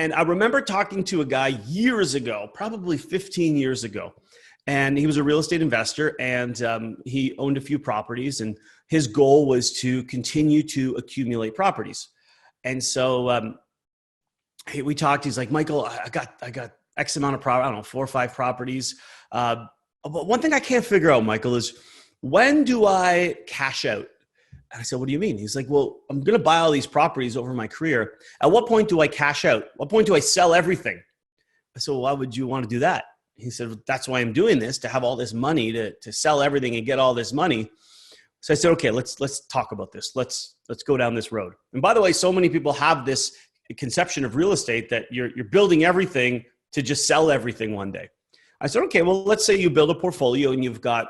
And I remember talking to a guy years ago, probably 15 years ago, and he was a real estate investor, and he owned a few properties, and his goal was to continue to accumulate properties. And so we talked. He's like, Michael, I got X amount of property. I don't know, 4 or 5 properties. But one thing I can't figure out, Michael, is when do I cash out? And I said, what do you mean? He's like, well, I'm going to buy all these properties over my career. At what point do I cash out? What point do I sell everything? I said, well, why would you want to do that? He said, well, that's why I'm doing this, to have all this money, to sell everything and get all this money. So I said, okay, let's talk about this. Let's go down this road. And by the way, so many people have this conception of real estate that you're building everything to just sell everything one day. I said, okay, well, let's say you build a portfolio and you've got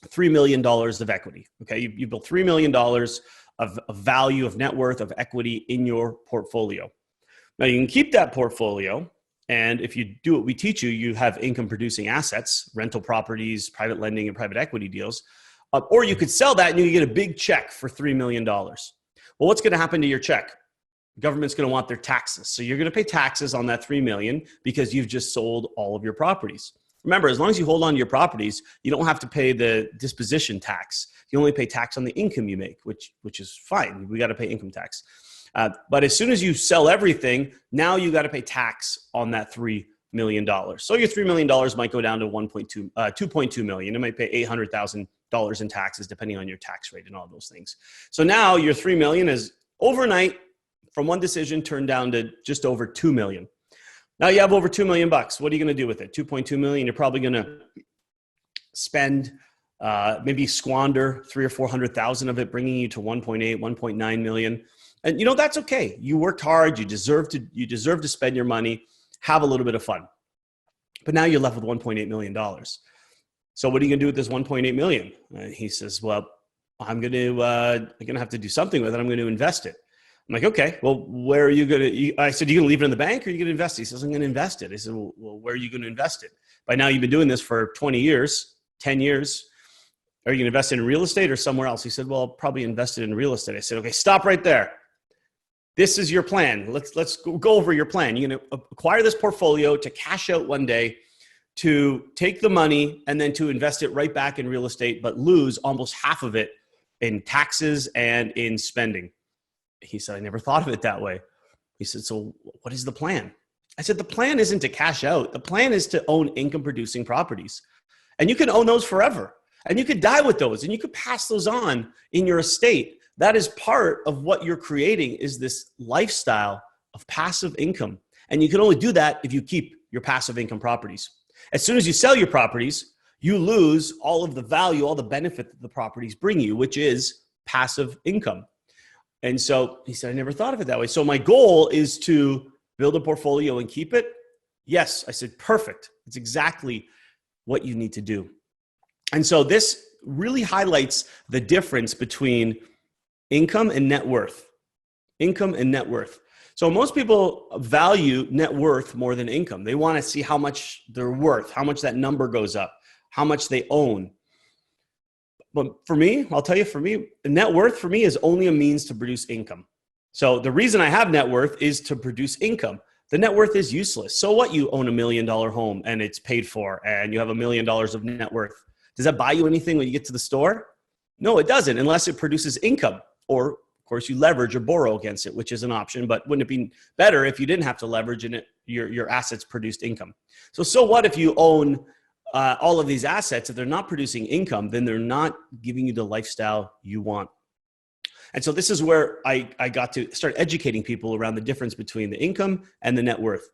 $3 million of equity. Okay. You built $3 million of value, of net worth, of equity in your portfolio. Now you can keep that portfolio. And if you do what we teach you, you have income producing assets, rental properties, private lending, and private equity deals. Or you could sell that and you get a big check for $3 million. Well, what's going to happen to your check? The government's going to want their taxes. So you're going to pay taxes on that $3 million because you've just sold all of your properties. Remember, as long as you hold on to your properties, you don't have to pay the disposition tax. You only pay tax on the income you make, which is fine. We got to pay income tax. But as soon as you sell everything, now you got to pay tax on that $3 million. So your $3 million might go down to 2.2 million. It might pay $800,000 in taxes, depending on your tax rate and all those things. So now your $3 million is overnight, from one decision, turned down to just over $2 million. Now you have over $2 million bucks. What are you going to do with it? 2.2 million. You're probably going to spend, maybe squander 300,000 or 400,000 of it, bringing you to 1.8, 1.9 million. And that's okay. You worked hard. You deserve to spend your money, have a little bit of fun. But now you're left with $1.8 million. So what are you going to do with this 1.8 million? He says, well, I'm going to have to do something with it. I'm going to invest it. I'm like, okay, well, where are you going to, I said, are you going to leave it in the bank or are you going to invest it? He says, I'm going to invest it. I said, well, where are you going to invest it? By now you've been doing this for 20 years, 10 years. Are you going to invest it in real estate or somewhere else? He said, well, I'll probably invest it in real estate. I said, okay, stop right there. This is your plan. Let's go over your plan. You're going to acquire this portfolio to cash out one day, to take the money and then to invest it right back in real estate, but lose almost half of it in taxes and in spending. He said, I never thought of it that way. He said, so what is the plan? I said, the plan isn't to cash out. The plan is to own income producing properties. And you can own those forever. And you could die with those and you could pass those on in your estate. That is part of what you're creating, is this lifestyle of passive income. And you can only do that if you keep your passive income properties. As soon as you sell your properties, you lose all of the value, all the benefit that the properties bring you, which is passive income. And so he said, I never thought of it that way. So my goal is to build a portfolio and keep it. Yes. I said, perfect. It's exactly what you need to do. And so this really highlights the difference between income and net worth. Income and net worth. So most people value net worth more than income. They want to see how much they're worth, how much that number goes up, how much they own. But for me, I'll tell you, for me, net worth for me is only a means to produce income. So the reason I have net worth is to produce income. The net worth is useless. So what, you own $1 million home and it's paid for and you have $1 million of net worth. Does that buy you anything when you get to the store? No, it doesn't, unless it produces income. Or of course you leverage or borrow against it, which is an option, but wouldn't it be better if you didn't have to leverage and your assets produced income? So what if you own all of these assets? If they're not producing income, then they're not giving you the lifestyle you want. And so this is where I got to start educating people around the difference between the income and the net worth.